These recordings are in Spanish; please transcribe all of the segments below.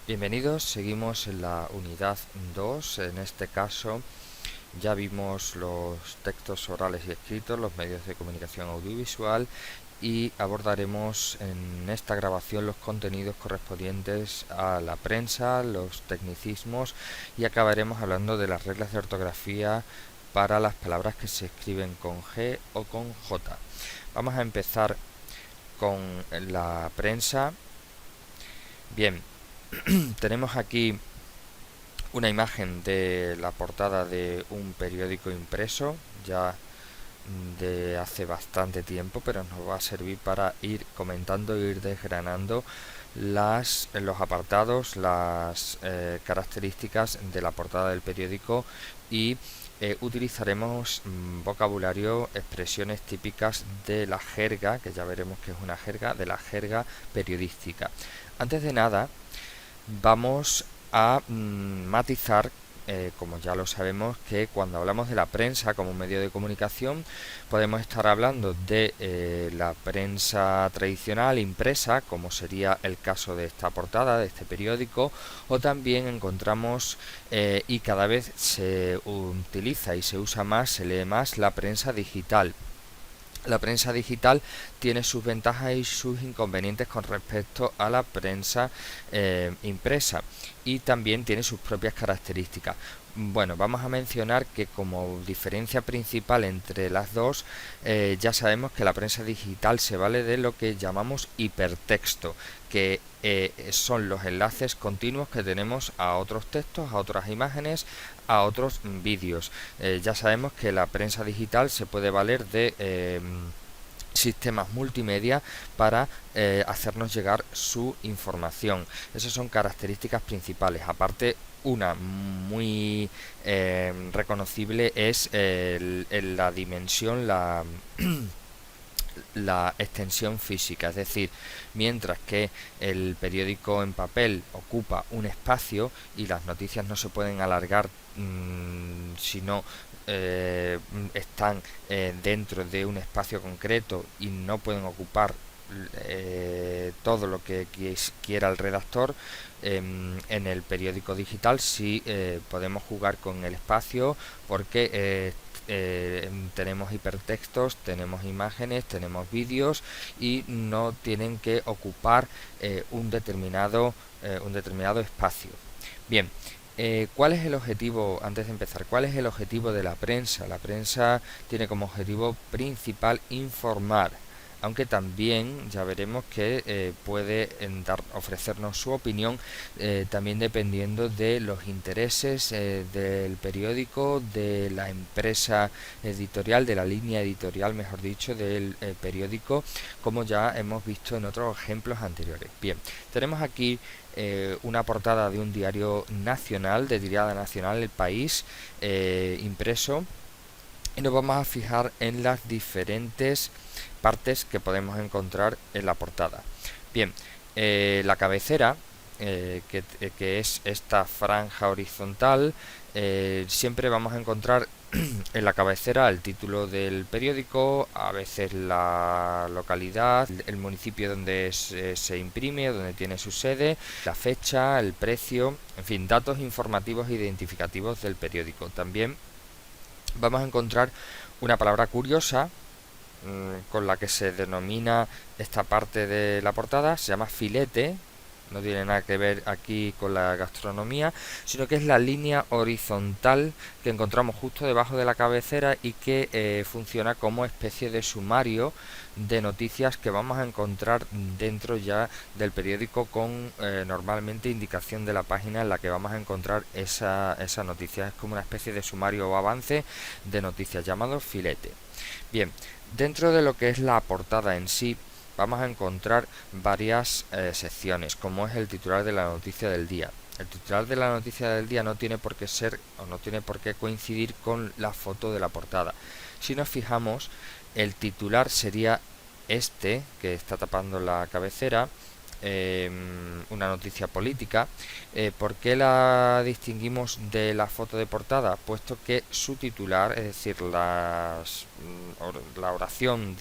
Bienvenidos, seguimos en la unidad 2. En este caso ya vimos los textos orales y escritos, los medios de comunicación audiovisual, y abordaremos en esta grabación los contenidos correspondientes a la prensa, los tecnicismos, y acabaremos hablando de las reglas de ortografía para las palabras que se escriben con G o con J. Vamos a empezar con la prensa. Bien, tenemos aquí una imagen de la portada de un periódico impreso, ya de hace bastante tiempo, pero nos va a servir para ir comentando e ir desgranando los apartados, las características de la portada del periódico, y utilizaremos vocabulario, expresiones típicas de la jerga, que ya veremos que es una jerga, de la jerga periodística. Antes de nada, vamos a matizar, como ya lo sabemos, que cuando hablamos de la prensa como medio de comunicación, podemos estar hablando de la prensa tradicional impresa, como sería el caso de esta portada, de este periódico, o también encontramos, y cada vez se utiliza y se usa más, se lee más, la prensa digital. La prensa digital tiene sus ventajas y sus inconvenientes con respecto a la prensa impresa, y también tiene sus propias características. Bueno, vamos a mencionar que como diferencia principal entre las dos, ya sabemos que la prensa digital se vale de lo que llamamos hipertexto, que son los enlaces continuos que tenemos a otros textos, a otras imágenes, a otros vídeos. Ya sabemos que la prensa digital se puede valer de sistemas multimedia para hacernos llegar su información. Esas son características principales. Aparte, una muy reconocible es la dimensión, la extensión física, es decir, mientras que el periódico en papel ocupa un espacio y las noticias no se pueden alargar si no están dentro de un espacio concreto y no pueden ocupar todo lo que quiera el redactor. En el periódico digital sí podemos jugar con el espacio, porque tenemos hipertextos, tenemos imágenes, tenemos vídeos, y no tienen que ocupar un determinado espacio. Bien, ¿cuál es el objetivo, antes de empezar, cuál es el objetivo de la prensa? La prensa tiene como objetivo principal informar, aunque también ya veremos que puede ofrecernos su opinión, también dependiendo de los intereses del periódico, de la empresa editorial, de la línea editorial, mejor dicho, del periódico, como ya hemos visto en otros ejemplos anteriores. Bien, tenemos aquí una portada de un diario nacional, de tirada nacional, El País, impreso, y nos vamos a fijar en las diferentes partes que podemos encontrar en la portada. Bien, la cabecera, que es esta franja horizontal, siempre vamos a encontrar en la cabecera el título del periódico, a veces la localidad, el municipio donde se imprime, donde tiene su sede, la fecha, el precio, en fin, datos informativos e identificativos del periódico. También vamos a encontrar una palabra curiosa con la que se denomina esta parte de la portada, se llama filete. No tiene nada que ver aquí con la gastronomía, sino que es la línea horizontal que encontramos justo debajo de la cabecera y que funciona como especie de sumario de noticias que vamos a encontrar dentro ya del periódico, con normalmente indicación de la página en la que vamos a encontrar esa noticia. Es como una especie de sumario o avance de noticias llamado filete. Bien, dentro de lo que es la portada en sí, vamos a encontrar varias secciones, como es el titular de la noticia del día. El titular de la noticia del día no tiene por qué ser, o no tiene por qué coincidir con la foto de la portada. Si nos fijamos, el titular sería este, que está tapando la cabecera, una noticia política. ¿Por qué la distinguimos de la foto de portada? Puesto que su titular, es decir, la oración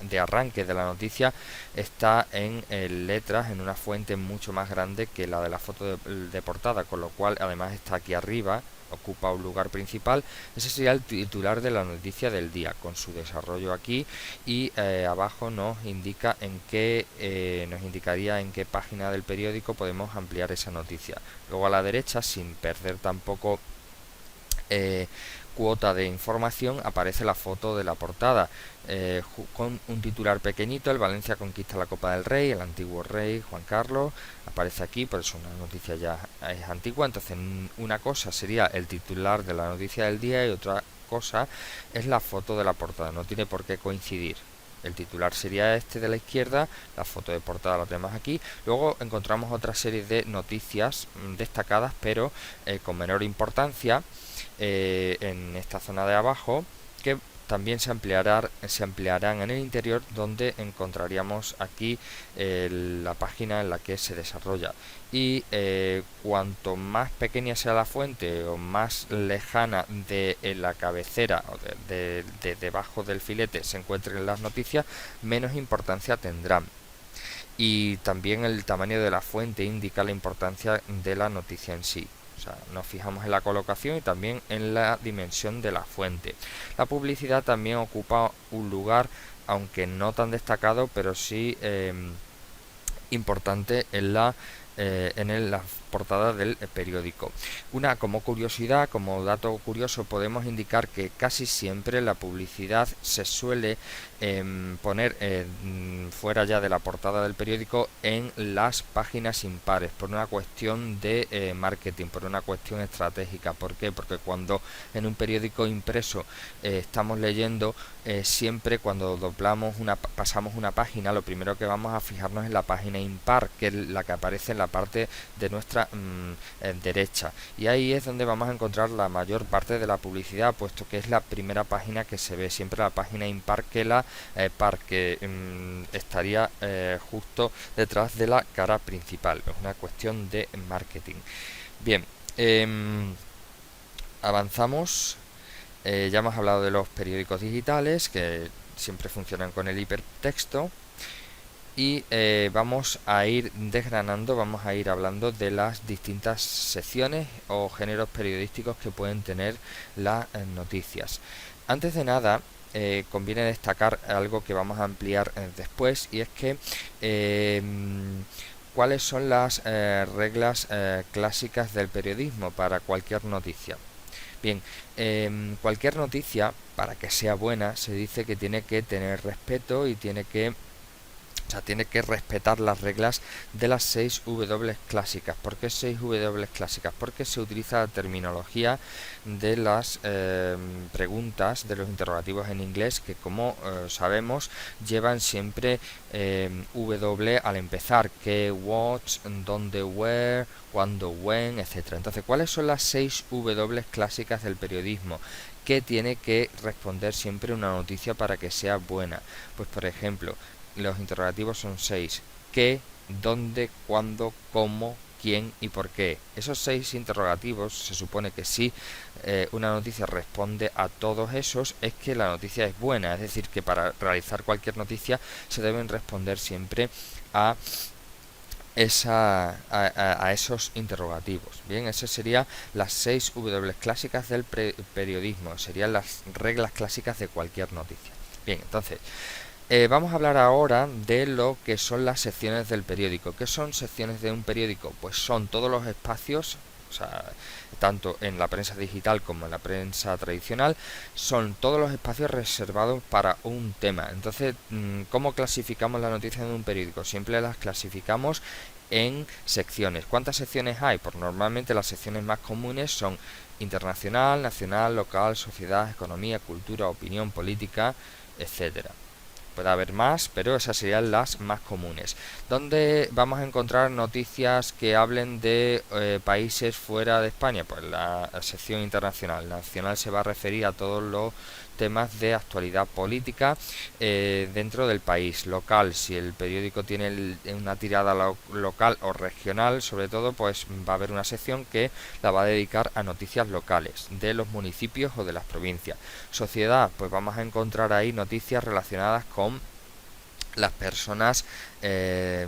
de arranque de la noticia está en letras, en una fuente mucho más grande que la de la foto de portada, con lo cual además está aquí arriba, ocupa un lugar principal. Ese sería el titular de la noticia del día, con su desarrollo aquí, y abajo nos indica en qué nos indicaría en qué página del periódico podemos ampliar esa noticia. Luego a la derecha, sin perder tampoco eh, cuota de información, aparece la foto de la portada con un titular pequeñito: el Valencia conquista la Copa del Rey, el antiguo rey Juan Carlos. Aparece aquí, por eso una noticia ya es antigua. Entonces una cosa sería el titular de la noticia del día y otra cosa es la foto de la portada. No tiene por qué coincidir. El titular sería este de la izquierda, la foto de portada la tenemos aquí. Luego encontramos otra serie de noticias destacadas, pero con menor importancia, en esta zona de abajo, que también se ampliarán en el interior, donde encontraríamos aquí la página en la que se desarrolla. Y cuanto más pequeña sea la fuente o más lejana de la cabecera o de debajo del filete se encuentren las noticias, menos importancia tendrán. Y también el tamaño de la fuente indica la importancia de la noticia en sí. O sea, nos fijamos en la colocación y también en la dimensión de la fuente. La publicidad también ocupa un lugar, aunque no tan destacado, pero sí importante en la portada del periódico. Como curiosidad, como dato curioso, podemos indicar que casi siempre la publicidad se suele poner fuera ya de la portada del periódico, en las páginas impares, por una cuestión de marketing, por una cuestión estratégica. ¿Por qué? Porque cuando en un periódico impreso estamos leyendo, siempre cuando pasamos una página, lo primero que vamos a fijarnos es la página impar, que es la que aparece en la parte de nuestra derecha, y ahí es donde vamos a encontrar la mayor parte de la publicidad, puesto que es la primera página que se ve, siempre la página impar que la par, que estaría justo detrás de la cara principal. Es una cuestión de marketing. Bien, avanzamos. Ya hemos hablado de los periódicos digitales, que siempre funcionan con el hipertexto, y vamos a ir desgranando, vamos a ir hablando de las distintas secciones o géneros periodísticos que pueden tener las noticias. Antes de nada, conviene destacar algo que vamos a ampliar después, y es que cuáles son las reglas clásicas del periodismo para cualquier noticia. Bien, cualquier noticia, para que sea buena, se dice que tiene que tener respeto y tiene que respetar las reglas de las 6 W clásicas. ¿Por qué 6 W clásicas? Porque se utiliza la terminología de las preguntas, de los interrogativos en inglés, que como sabemos llevan siempre W al empezar: qué, what, dónde, where, cuándo, when, etcétera. Entonces, ¿cuáles son las 6 W clásicas del periodismo? ¿Qué tiene que responder siempre una noticia para que sea buena? Pues, por ejemplo, los interrogativos son 6: ¿qué, dónde, cuándo, cómo, quién y por qué? Esos 6 interrogativos, se supone que si una noticia responde a todos esos, es que la noticia es buena. Es decir, que para realizar cualquier noticia se deben responder siempre a esos interrogativos. Bien, esas serían las 6 W clásicas del periodismo, serían las reglas clásicas de cualquier noticia. Bien, entonces vamos a hablar ahora de lo que son las secciones del periódico. ¿Qué son secciones de un periódico? Pues son todos los espacios, o sea, tanto en la prensa digital como en la prensa tradicional, son todos los espacios reservados para un tema. Entonces, ¿cómo clasificamos las noticias de un periódico? Siempre las clasificamos en secciones. ¿Cuántas secciones hay? Pues normalmente las secciones más comunes son internacional, nacional, local, sociedad, economía, cultura, opinión, política, etcétera. Puede haber más, pero esas serían las más comunes. ¿Dónde vamos a encontrar noticias que hablen de países fuera de España? Pues la sección internacional. Nacional se va a referir a todos los temas de actualidad política dentro del país. Local, si el periódico tiene una tirada local o regional, sobre todo, pues va a haber una sección que la va a dedicar a noticias locales de los municipios o de las provincias. Sociedad, pues vamos a encontrar ahí noticias relacionadas con las personas que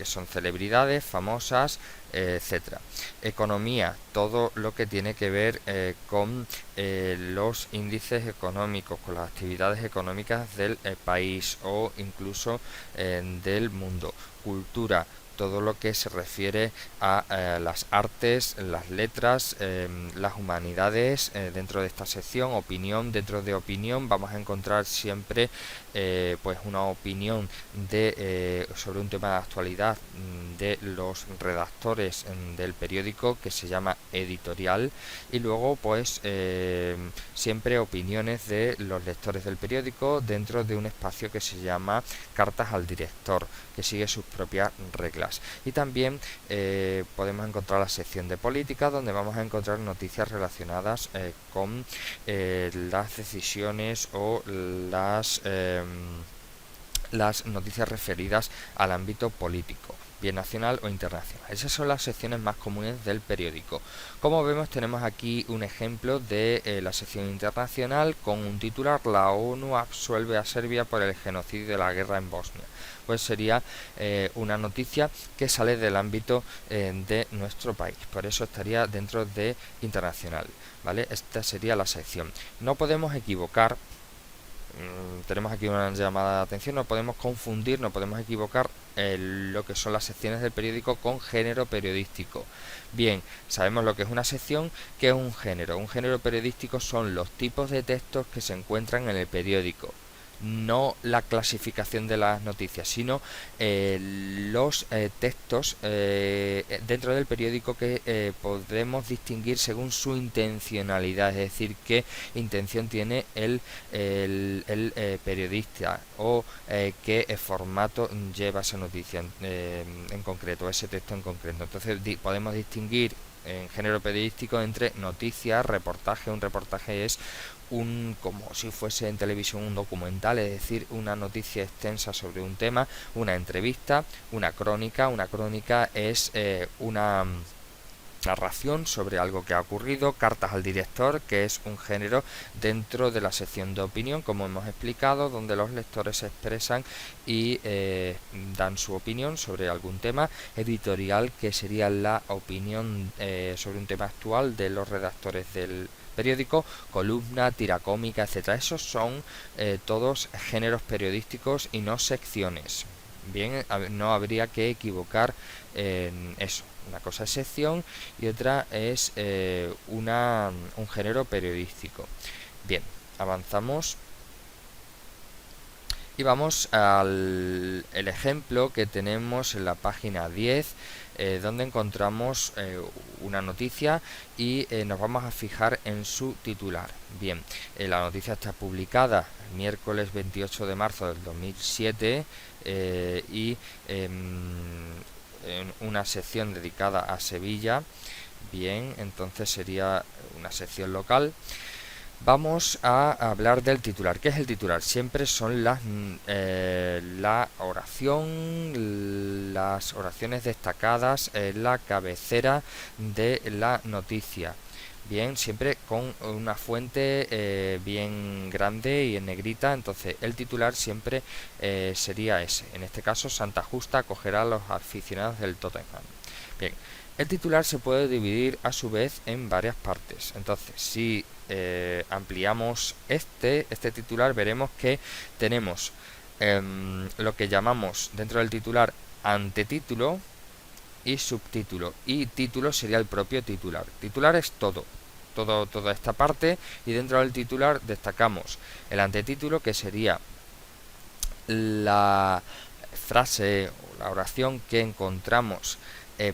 son celebridades, famosas, etcétera. Economía, todo lo que tiene que ver con los índices económicos, con las actividades económicas del país o incluso del mundo. Cultura, todo lo que se refiere a las artes, las letras, las humanidades dentro de esta sección. Opinión, dentro de opinión vamos a encontrar siempre pues una opinión sobre un tema de actualidad de los redactores del periódico, que se llama editorial, y luego pues siempre opiniones de los lectores del periódico dentro de un espacio que se llama cartas al director, que sigue sus propias reglas. Y también podemos encontrar la sección de política, donde vamos a encontrar noticias relacionadas con las decisiones o las noticias referidas al ámbito político, bien nacional o internacional. Esas son las secciones más comunes del periódico. Como vemos, tenemos aquí un ejemplo de la sección internacional con un titular: la ONU absuelve a Serbia por el genocidio de la guerra en Bosnia. Pues sería una noticia que sale del ámbito de nuestro país, por eso estaría dentro de internacional, ¿vale? Esta sería la sección. No podemos equivocar, tenemos aquí una llamada de atención, no podemos confundir, no podemos equivocar lo que son las secciones del periódico con género periodístico. Bien, sabemos lo que es una sección, que es un género. Un género periodístico son los tipos de textos que se encuentran en el periódico, no la clasificación de las noticias, sino los textos dentro del periódico que podemos distinguir según su intencionalidad, es decir, qué intención tiene el periodista o qué formato lleva esa noticia en concreto, ese texto en concreto. Entonces podemos distinguir en género periodístico entre noticias, reportaje. Un reportaje es como si fuese en televisión un documental, es decir, una noticia extensa sobre un tema. Una entrevista, una crónica. Una crónica es una narración sobre algo que ha ocurrido. Cartas al director, que es un género dentro de la sección de opinión, como hemos explicado, donde los lectores se expresan y dan su opinión sobre algún tema. Editorial, que sería la opinión sobre un tema actual de los redactores del periódico. Columna, tira cómica, etcétera. Esos son todos géneros periodísticos y no secciones. Bien, no habría que equivocar en eso. Una cosa es sección y otra es un género periodístico. Bien, avanzamos y vamos al el ejemplo que tenemos en la página 10, donde encontramos una noticia y nos vamos a fijar en su titular. Bien, la noticia está publicada el miércoles 28 de marzo del 2007 y en una sección dedicada a Sevilla. Bien, entonces sería una sección local. Vamos a hablar del titular. ¿Qué es el titular? Siempre son la oración, las oraciones destacadas en la cabecera de la noticia. Bien, siempre con una fuente bien grande y en negrita. Entonces el titular siempre sería ese. En este caso, Santa Justa acogerá a los aficionados del Tottenham. Bien, el titular se puede dividir a su vez en varias partes. Entonces, si ampliamos este titular, veremos que tenemos lo que llamamos dentro del titular antetítulo y subtítulo, y título sería el propio titular. Titular es toda esta parte, y dentro del titular destacamos el antetítulo, que sería la frase o la oración que encontramos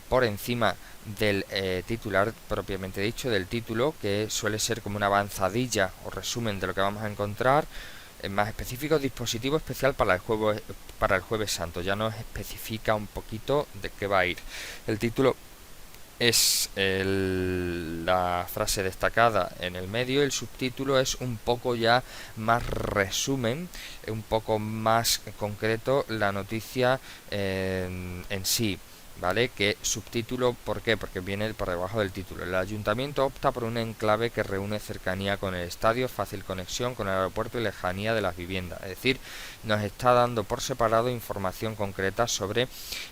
por encima del titular propiamente dicho, del título, que suele ser como una avanzadilla o resumen de lo que vamos a encontrar. Más específico, dispositivo especial para el jueves santo. Ya nos especifica un poquito de qué va a ir. El título es la frase destacada en el medio. El subtítulo es un poco ya más resumen, un poco más concreto la noticia en sí. ¿vale? Que subtítulo, ¿por qué? Porque viene por debajo del título. El ayuntamiento opta por un enclave que reúne cercanía con el estadio, fácil conexión con el aeropuerto y lejanía de las viviendas. Es decir, nos está dando por separado información concreta sobre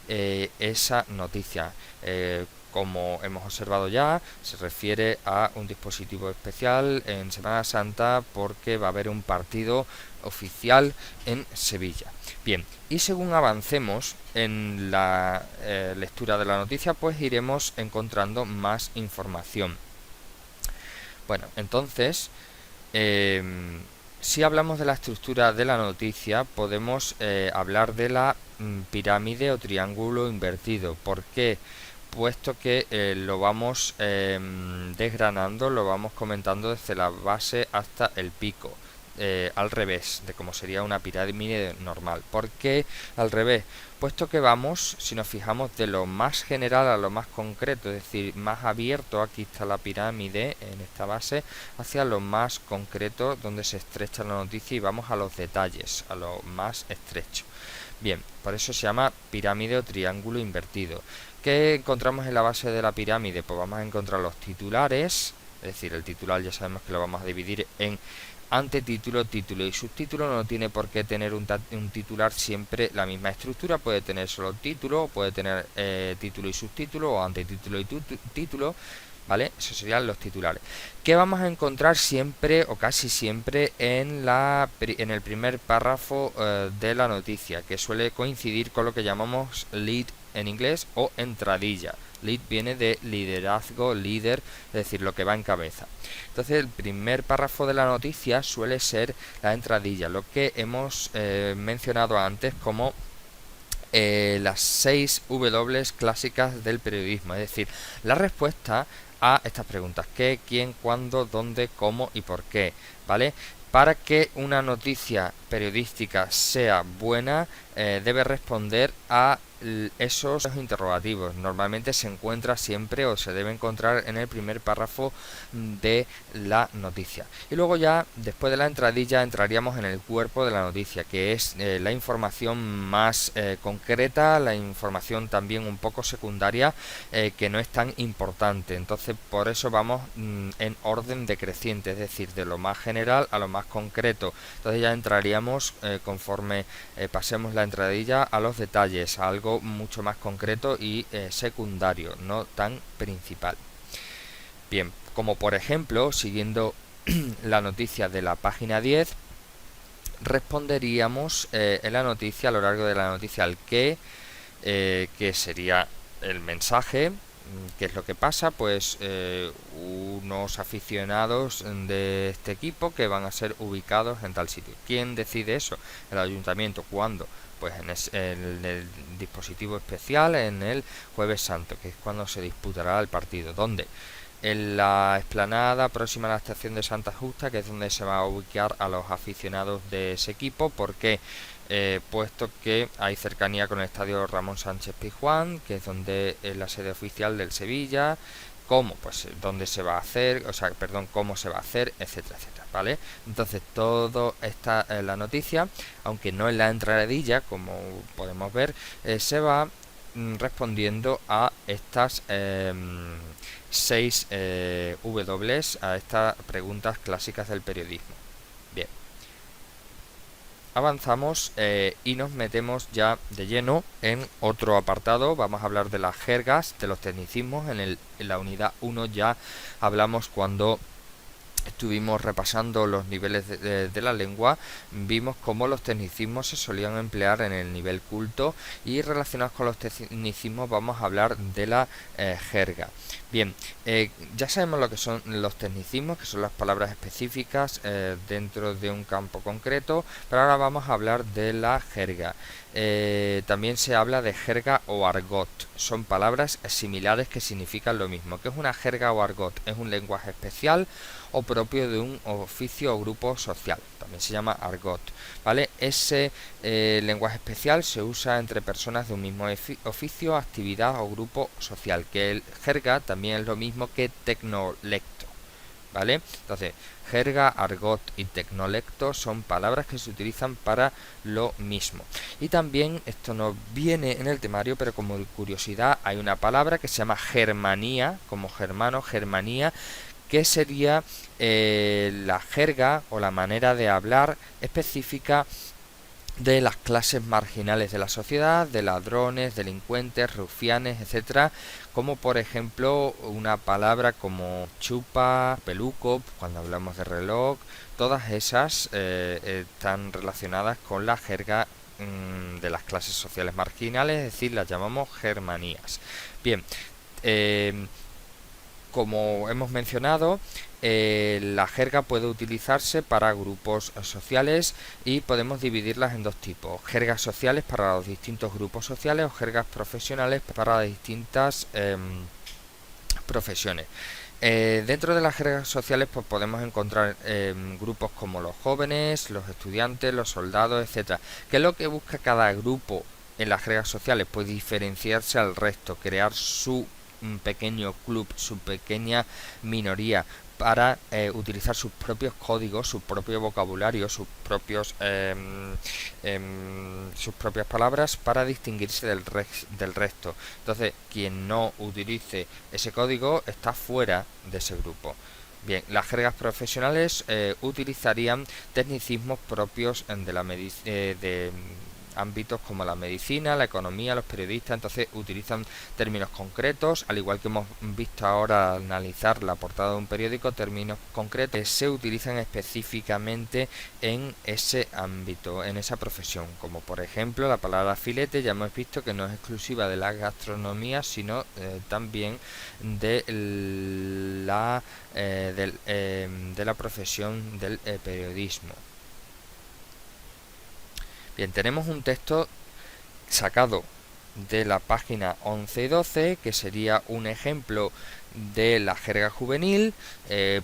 esa noticia. Como hemos observado ya, se refiere a un dispositivo especial en Semana Santa porque va a haber un partido oficial en Sevilla. Bien, y según avancemos en la lectura de la noticia, pues iremos encontrando más información. Bueno, entonces, si hablamos de la estructura de la noticia, podemos hablar de la pirámide o triángulo invertido. ¿Por qué? Puesto que lo vamos desgranando, lo vamos comentando desde la base hasta el pico, al revés de como sería una pirámide normal. ¿Por qué al revés? Puesto que vamos, si nos fijamos, de lo más general a lo más concreto, es decir, más abierto, aquí está la pirámide en esta base, hacia lo más concreto, donde se estrecha la noticia y vamos a los detalles, a lo más estrecho. Bien, por eso se llama pirámide o triángulo invertido. ¿Qué encontramos en la base de la pirámide? Pues vamos a encontrar los titulares, es decir, el titular ya sabemos que lo vamos a dividir en antetítulo, título y subtítulo. No tiene por qué tener un titular siempre la misma estructura, puede tener solo título, puede tener título y subtítulo, o antetítulo y título, ¿vale? Esos serían los titulares. ¿Qué vamos a encontrar siempre o casi siempre en el primer párrafo de la noticia? Que suele coincidir con lo que llamamos lead en inglés o entradilla. Lead viene de liderazgo, líder, es decir, lo que va en cabeza. Entonces el primer párrafo de la noticia suele ser la entradilla, lo que hemos mencionado antes como las 6 W clásicas del periodismo, es decir, la respuesta a estas preguntas: qué, quién, cuándo, dónde, cómo y por qué, ¿vale? Para que una noticia periodística sea buena, debe responder a esos interrogativos. Normalmente se encuentra siempre o se debe encontrar en el primer párrafo de la noticia. Y luego ya, después de la entradilla, entraríamos en el cuerpo de la noticia, que es la información más concreta, la información también un poco secundaria, que no es tan importante. Entonces, por eso vamos en orden decreciente, es decir, de lo más general a lo más concreto. Entonces ya entraríamos, conforme pasemos la entradilla, a los detalles, a algo mucho más concreto y secundario, no tan principal. Bien, como por ejemplo, siguiendo la noticia de la página 10, responderíamos en la noticia, a lo largo de la noticia, al qué, que sería el mensaje. ¿Qué es lo que pasa? Pues unos aficionados de este equipo que van a ser ubicados en tal sitio. ¿Quién decide eso? El ayuntamiento. ¿Cuándo? Pues en el dispositivo especial, en el Jueves Santo, que es cuando se disputará el partido. ¿Dónde? En la explanada próxima a la estación de Santa Justa, que es donde se va a ubicar a los aficionados de ese equipo. ¿Por qué? Puesto que hay cercanía con el estadio Ramón Sánchez Pizjuán, que es donde es la sede oficial del Sevilla. ¿Cómo? Pues dónde se va a hacer, cómo se va a hacer, etcétera, etcétera, ¿vale? Entonces todo está en la noticia, aunque no en la entradilla, como podemos ver, se va respondiendo a estas 6 W, a estas preguntas clásicas del periodismo. Bien, avanzamos y nos metemos ya de lleno en otro apartado. Vamos a hablar de las jergas, de los tecnicismos. En la unidad 1 ya hablamos, cuando estuvimos repasando los niveles de la lengua, vimos cómo los tecnicismos se solían emplear en el nivel culto, y relacionados con los tecnicismos vamos a hablar de la jerga. Bien, ya sabemos lo que son los tecnicismos, que son las palabras específicas dentro de un campo concreto, pero ahora vamos a hablar de la jerga. También se habla de jerga o argot. Son palabras similares que significan lo mismo. ¿Qué es una jerga o argot? Es un lenguaje especial o propio de un oficio o grupo social. También se llama argot, ¿vale? Ese lenguaje especial se usa entre personas de un mismo oficio, actividad o grupo social. Que el jerga también es lo mismo que tecnolecto, ¿vale? Entonces, jerga, argot y tecnolecto son palabras que se utilizan para lo mismo. Y también, esto no viene en el temario, pero como curiosidad, hay una palabra que se llama germanía, como germano, germanía, que sería la jerga o la manera de hablar específica de las clases marginales de la sociedad, de ladrones, delincuentes, rufianes, etcétera, como por ejemplo una palabra como chupa, peluco, cuando hablamos de reloj, todas esas están relacionadas con la jerga de las clases sociales marginales, es decir, las llamamos germanías. Bien, eh, como hemos mencionado, la jerga puede utilizarse para grupos sociales y podemos dividirlas en dos tipos: jergas sociales para los distintos grupos sociales o jergas profesionales para las distintas profesiones. Dentro de las jergas sociales pues podemos encontrar grupos como los jóvenes, los estudiantes, los soldados, etcétera. ¿Qué es lo que busca cada grupo en las jergas sociales? Pues diferenciarse al resto, crear su pequeño club, su pequeña minoría, para utilizar sus propios códigos, su propio vocabulario, sus propias palabras para distinguirse del resto. Entonces, quien no utilice ese código está fuera de ese grupo. Bien, las jergas profesionales utilizarían tecnicismos propios de la de ámbitos como la medicina, la economía, los periodistas. Entonces utilizan términos concretos, al igual que hemos visto ahora al analizar la portada de un periódico, términos concretos que se utilizan específicamente en ese ámbito, en esa profesión, como por ejemplo la palabra filete. Ya hemos visto que no es exclusiva de la gastronomía, sino también de de la profesión del periodismo. Bien, tenemos un texto sacado de la página 11 y 12, que sería un ejemplo de la jerga juvenil.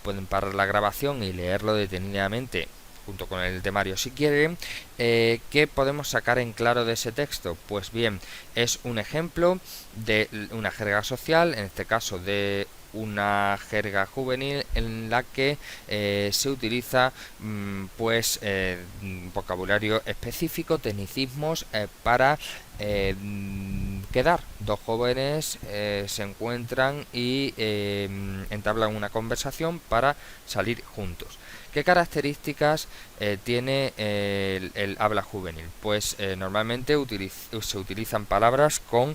Pueden parar la grabación y leerlo detenidamente junto con el temario si quieren. ¿Qué podemos sacar en claro de ese texto? Pues bien, es un ejemplo de una jerga social, en este caso de una jerga juvenil, en la que se utiliza vocabulario específico, tecnicismos para quedar. Dos jóvenes se encuentran y entablan una conversación para salir juntos. ¿Qué características tiene el habla juvenil? Pues normalmente se utilizan palabras con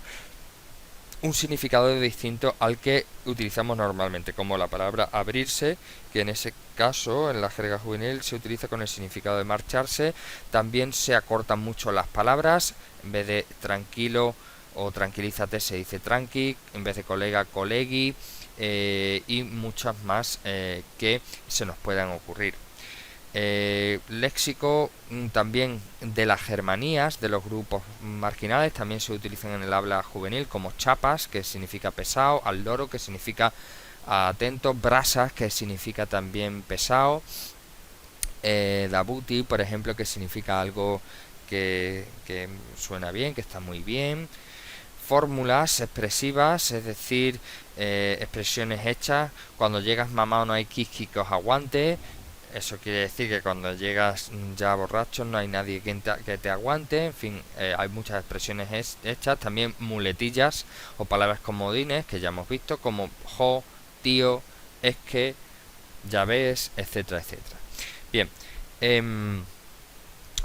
un significado distinto al que utilizamos normalmente, como la palabra abrirse, que en ese caso, en la jerga juvenil, se utiliza con el significado de marcharse. También se acortan mucho las palabras, en vez de tranquilo o tranquilízate se dice tranqui, en vez de colega, colegui, y muchas más que se nos puedan ocurrir. Léxico también de las germanías, de los grupos marginales, también se utilizan en el habla juvenil, como chapas, que significa pesado, al loro, que significa atento, brasas, que significa también pesado, dabuti, por ejemplo, que significa algo que suena bien, que está muy bien. Fórmulas expresivas, es decir, expresiones hechas: cuando llegas mamá no hay quisqui que os aguante. Eso quiere decir que cuando llegas ya borracho no hay nadie que te aguante. En fin, hay muchas expresiones hechas. También muletillas o palabras comodines que ya hemos visto, como jo, tío, es que, ya ves, etcétera, etcétera. Bien,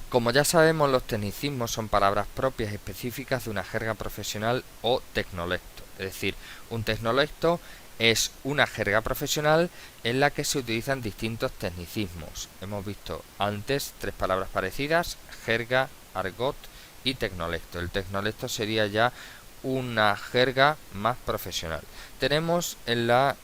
como ya sabemos, los tecnicismos son palabras propias y específicas de una jerga profesional o tecnolecto. Es decir, un tecnolecto es una jerga profesional en la que se utilizan distintos tecnicismos. Hemos visto antes tres palabras parecidas: jerga, argot y tecnolecto. El tecnolecto sería ya una jerga más profesional. Tenemos en la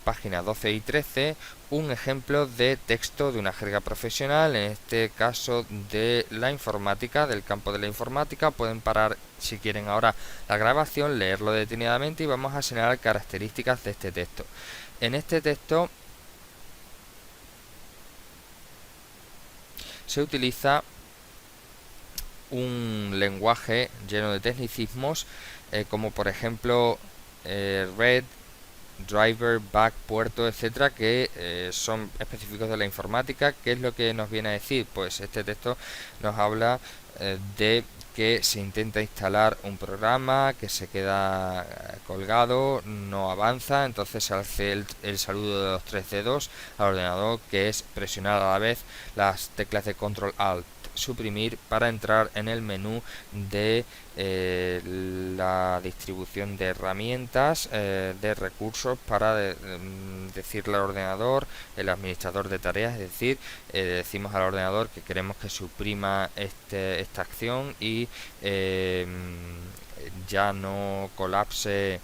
página 12 y 13 un ejemplo de texto de una jerga profesional, en este caso de la informática, del campo de la informática. Pueden parar si quieren ahora la grabación, leerlo detenidamente y vamos a señalar características de este texto. En este texto se utiliza un lenguaje lleno de tecnicismos, como por ejemplo red, driver, back, puerto, etcétera, que son específicos de la informática. ¿Qué es lo que nos viene a decir? Pues este texto nos habla de que se intenta instalar un programa que se queda colgado, no avanza, entonces se hace el saludo de los tres dedos al ordenador, que es presionar a la vez las teclas de control alt suprimir para entrar en el menú de la distribución de herramientas, de recursos para decirle al ordenador, el administrador de tareas, es decir, decimos al ordenador que queremos que suprima esta acción y ya no colapse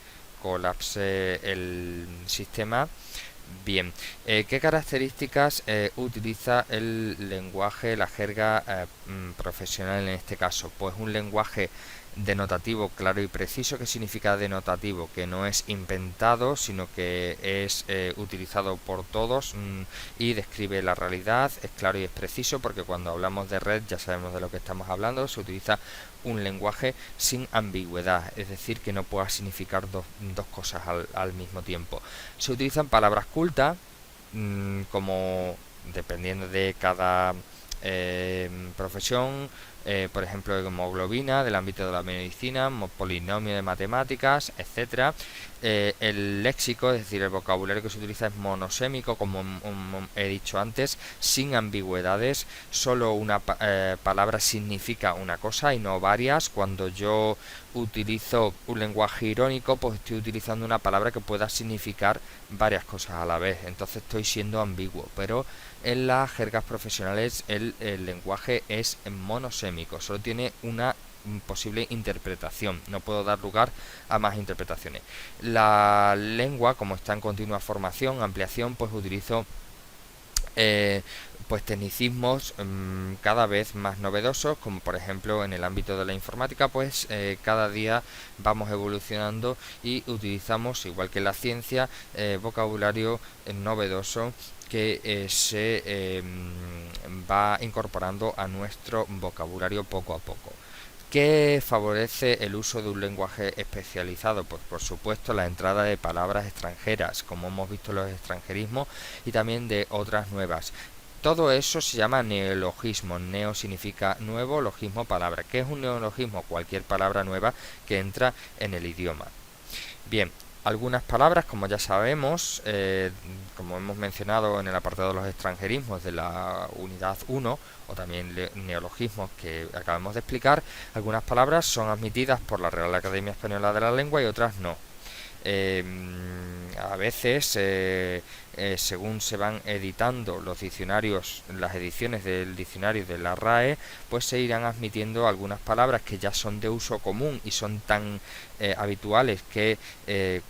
el sistema. Bien, ¿qué características utiliza el lenguaje, la jerga profesional en este caso? Pues un lenguaje denotativo claro y preciso. ¿Qué significa denotativo? Que no es inventado, sino que es utilizado por todos y describe la realidad, es claro y es preciso, porque cuando hablamos de red ya sabemos de lo que estamos hablando. Se utiliza un lenguaje sin ambigüedad, es decir, que no pueda significar dos cosas al mismo tiempo. Se utilizan palabras cultas, como dependiendo de cada profesión, por ejemplo, hemoglobina del ámbito de la medicina, polinomio de matemáticas, etcétera. El léxico, es decir, el vocabulario que se utiliza es monosémico, como he dicho antes, sin ambigüedades. Solo una palabra significa una cosa y no varias. Cuando yo utilizo un lenguaje irónico, pues estoy utilizando una palabra que pueda significar varias cosas a la vez, entonces estoy siendo ambiguo. Pero en las jergas profesionales el lenguaje es monosémico, solo tiene una posible interpretación, no puedo dar lugar a más interpretaciones. La lengua, como está en continua formación, ampliación, pues utilizo pues tecnicismos cada vez más novedosos, como por ejemplo en el ámbito de la informática, pues cada día vamos evolucionando y utilizamos, igual que en la ciencia, vocabulario novedoso que se va incorporando a nuestro vocabulario poco a poco. ¿Qué favorece el uso de un lenguaje especializado? Pues por supuesto la entrada de palabras extranjeras, como hemos visto los extranjerismos, y también de otras nuevas. Todo eso se llama neologismo. Neo significa nuevo, logismo palabra. ¿Qué es un neologismo? Cualquier palabra nueva que entra en el idioma. Bien, algunas palabras, como ya sabemos, como hemos mencionado en el apartado de los extranjerismos de la unidad 1, o también neologismos que acabamos de explicar, algunas palabras son admitidas por la Real Academia Española de la Lengua y otras no. A veces, según se van editando los diccionarios, las ediciones del diccionario de la RAE, pues se irán admitiendo algunas palabras que ya son de uso común y son tan habituales que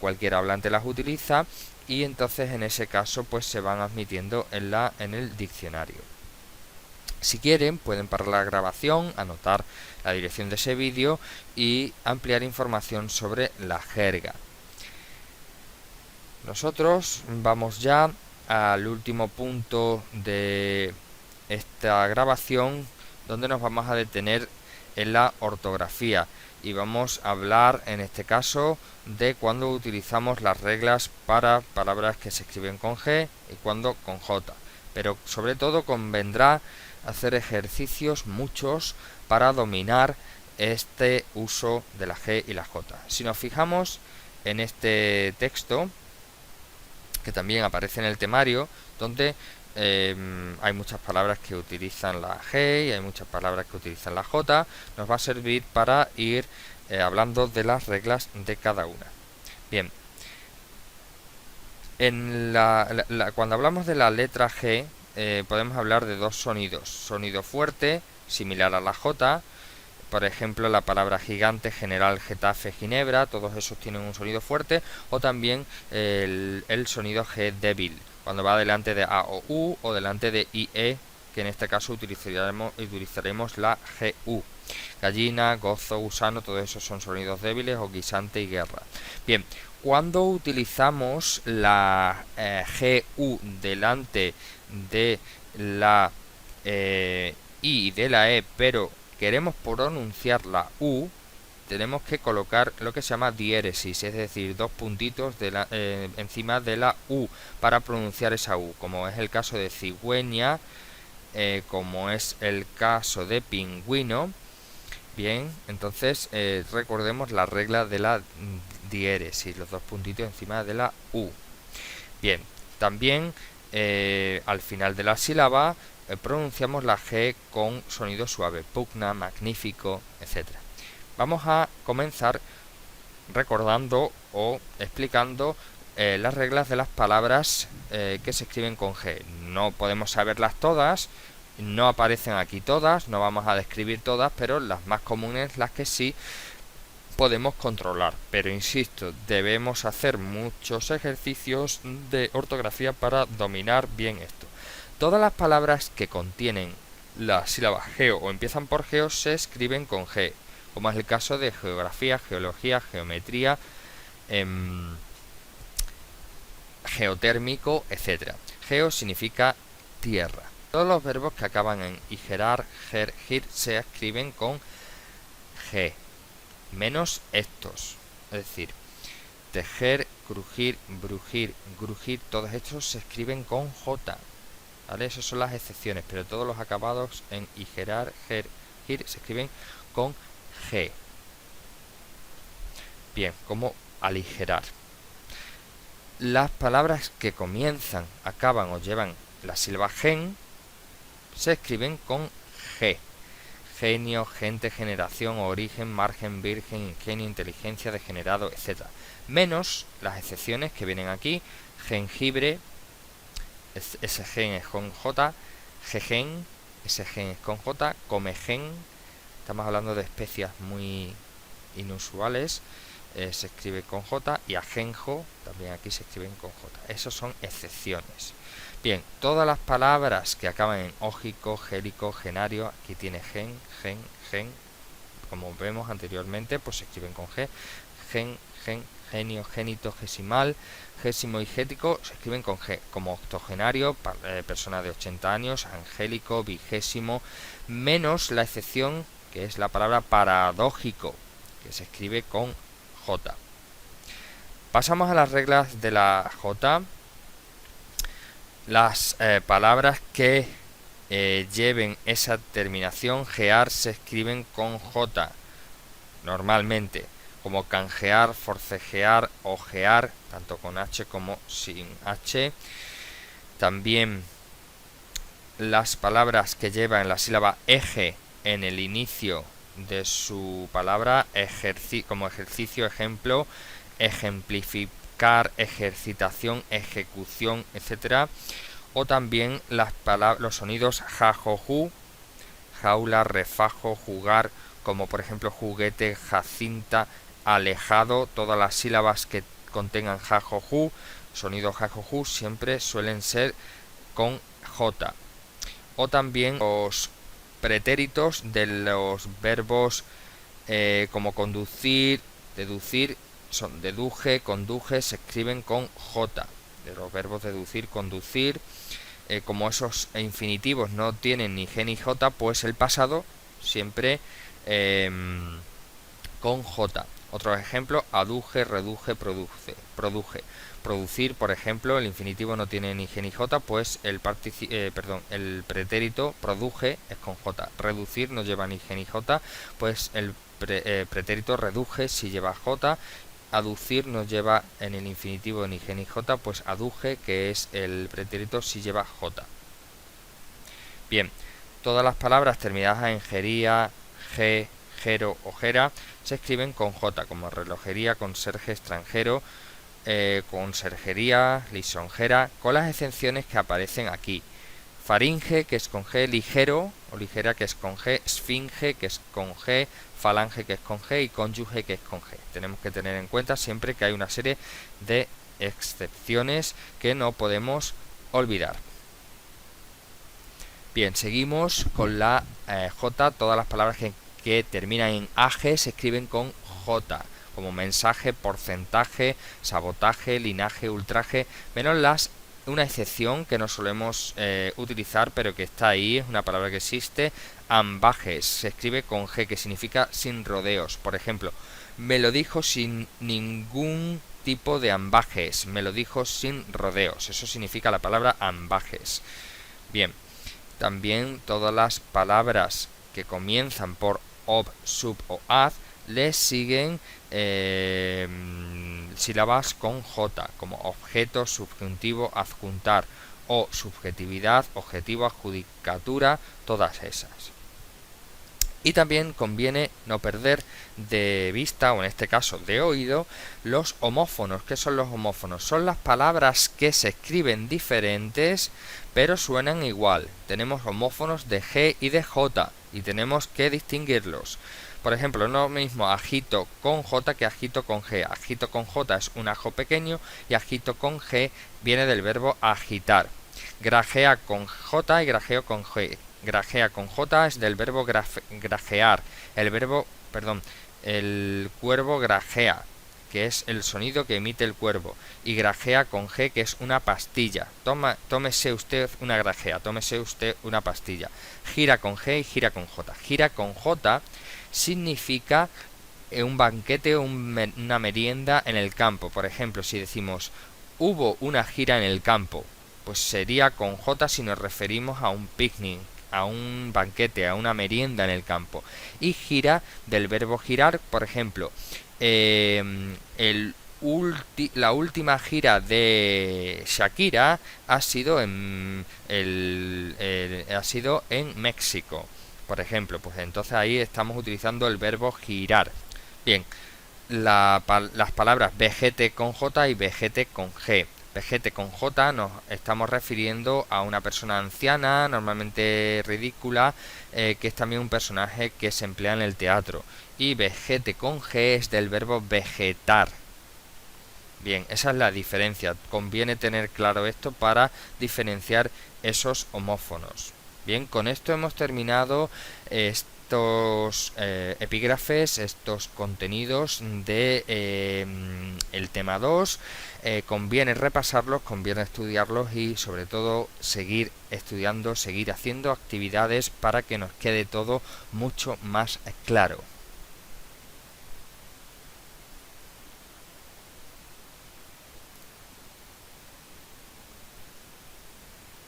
cualquier hablante las utiliza, y entonces en ese caso pues se van admitiendo en el diccionario. Si quieren, pueden parar la grabación, anotar la dirección de ese vídeo y ampliar información sobre la jerga. Nosotros vamos ya al último punto de esta grabación, donde nos vamos a detener en la ortografía y vamos a hablar en este caso de cuando utilizamos las reglas para palabras que se escriben con G y cuando con J, pero sobre todo convendrá hacer ejercicios muchos para dominar este uso de la G y la J. Si nos fijamos en este texto, que también aparece en el temario, donde hay muchas palabras que utilizan la G y hay muchas palabras que utilizan la J, nos va a servir para ir hablando de las reglas de cada una. Bien, cuando hablamos de la letra G, podemos hablar de dos sonidos: sonido fuerte, similar a la J. Por ejemplo, la palabra gigante, general, Getafe, Ginebra, todos esos tienen un sonido fuerte. O también el sonido G débil, cuando va delante de A o U o delante de IE, que en este caso utilizaremos la GU. Gallina, gozo, gusano, todos esos son sonidos débiles, o guisante y guerra. Bien, cuando utilizamos la GU delante de la I y de la E, pero queremos pronunciar la U, tenemos que colocar lo que se llama diéresis, es decir, dos puntitos encima de la U para pronunciar esa U, como es el caso de cigüeña, como es el caso de pingüino. Bien, entonces recordemos la regla de la diéresis, los dos puntitos encima de la U. Bien, también al final de la sílaba pronunciamos la G con sonido suave, pugna, magnífico, etc. Vamos a comenzar recordando o explicando las reglas de las palabras que se escriben con G. No podemos saberlas todas, no aparecen aquí todas, no vamos a describir todas, pero las más comunes, las que sí podemos controlar. Pero insisto, debemos hacer muchos ejercicios de ortografía para dominar bien esto. Todas las palabras que contienen la sílaba geo o empiezan por geo se escriben con G, como es el caso de geografía, geología, geometría, geotérmico, etc. Geo significa tierra. Todos los verbos que acaban en igerar, ger, gir se escriben con G, menos estos. Es decir, tejer, crujir, brujir, grujir, todos estos se escriben con J. ¿Vale? Esas son las excepciones, pero todos los acabados en igerar, ger, gir se escriben con G. Bien, como aligerar. Las palabras que comienzan, acaban o llevan la sílaba gen se escriben con G. Genio, gente, generación, origen, margen, virgen, ingenio, inteligencia, degenerado, etc. Menos las excepciones que vienen aquí: jengibre, ese gen es con J, gegen, ese gen es con J, comegen, estamos hablando de especias muy inusuales, se escribe con J, y ajenjo también aquí se escriben con J. Esas son excepciones. Bien, todas las palabras que acaban en ógico, gélico, genario, aquí tiene gen, como vemos anteriormente, pues se escriben con G. Gen, genio, génito, gesimal, gésimo y gético se escriben con G, como octogenario, persona de 80 años, angélico, vigésimo, menos la excepción que es la palabra paradójico, que se escribe con J. Pasamos a las reglas de la J. Las palabras que lleven esa terminación gear se escriben con J normalmente, como canjear, forcejear, ojear, tanto con H como sin H. También las palabras que llevan la sílaba eje en el inicio de su palabra, como ejercicio, ejemplo, ejemplificar, ejercitación, ejecución, etc. O también los sonidos ja, jo, ju, jaula, refajo, jugar, como por ejemplo juguete, jacinta, alejado. Todas las sílabas que contengan ja, jo, ju, sonido ja, jo, ju, siempre suelen ser con J. O también los pretéritos de los verbos como conducir, deducir, son deduje, conduje, se escriben con J. De los verbos deducir, conducir, como esos infinitivos no tienen ni G ni J, pues el pasado siempre con J. Otro ejemplo: aduje, reduje, produje. Producir, por ejemplo, el infinitivo no tiene ni G ni J, pues el pretérito produje es con J. Reducir no lleva ni G ni J, pues el pretérito reduje si lleva J. Aducir no lleva en el infinitivo ni G ni J, pues aduje, que es el pretérito, si lleva J. Bien, todas las palabras terminadas en gería, G, gero o gera se escriben con J, como relojería, conserje, extranjero, conserjería, lisonjera, con las excepciones que aparecen aquí: faringe, que es con G, ligero o ligera, que es con G, esfinge, que es con G, falange, que es con G, y cónyuge, que es con G. Tenemos que tener en cuenta siempre que hay una serie de excepciones que no podemos olvidar. Bien, seguimos con la J. Todas las palabras que terminan en AG se escriben con J, como mensaje, porcentaje, sabotaje, linaje, ultraje, menos las una excepción que no solemos utilizar, pero que está ahí, es una palabra que existe, ambages, se escribe con G, que significa sin rodeos. Por ejemplo, me lo dijo sin ningún tipo de ambages, me lo dijo sin rodeos, eso significa la palabra ambages. Bien, también todas las palabras que comienzan por ob, sub o ad le siguen sílabas con J, como objeto, subjuntivo, adjuntar, o subjetividad, objetivo, adjudicatura, todas esas. Y también conviene no perder de vista, o en este caso de oído, los homófonos. ¿Qué son los homófonos? Son las palabras que se escriben diferentes, pero suenan igual. Tenemos homófonos de G y de J, y tenemos que distinguirlos. Por ejemplo, no es lo mismo agito con J que agito con G. Agito con J es un ajo pequeño y agito con G viene del verbo agitar. Grajea con J y grajeo con G. Grajea con J es del verbo grajear. El cuervo grajea, que es el sonido que emite el cuervo. Y grajea con G, que es una pastilla. Tómese usted una grajea, tómese usted una pastilla. Gira con G y gira con J. Gira con J significa un banquete o una merienda en el campo. Por ejemplo, si decimos hubo una gira en el campo, pues sería con J si nos referimos a un picnic, a un banquete, a una merienda en el campo. Y gira del verbo girar, por ejemplo, la última gira de Shakira ha sido en México, por ejemplo. Pues entonces ahí estamos utilizando el verbo girar. Bien, las palabras vejete con J y vejete con G. Vejete con J nos estamos refiriendo a una persona anciana, normalmente ridícula, que es también un personaje que se emplea en el teatro. Y vejete con G es del verbo vegetar. Bien, esa es la diferencia. Conviene tener claro esto para diferenciar esos homófonos. Bien, con esto hemos terminado estos epígrafes, estos contenidos de el tema 2. Conviene repasarlos, conviene estudiarlos y sobre todo seguir estudiando, seguir haciendo actividades para que nos quede todo mucho más claro.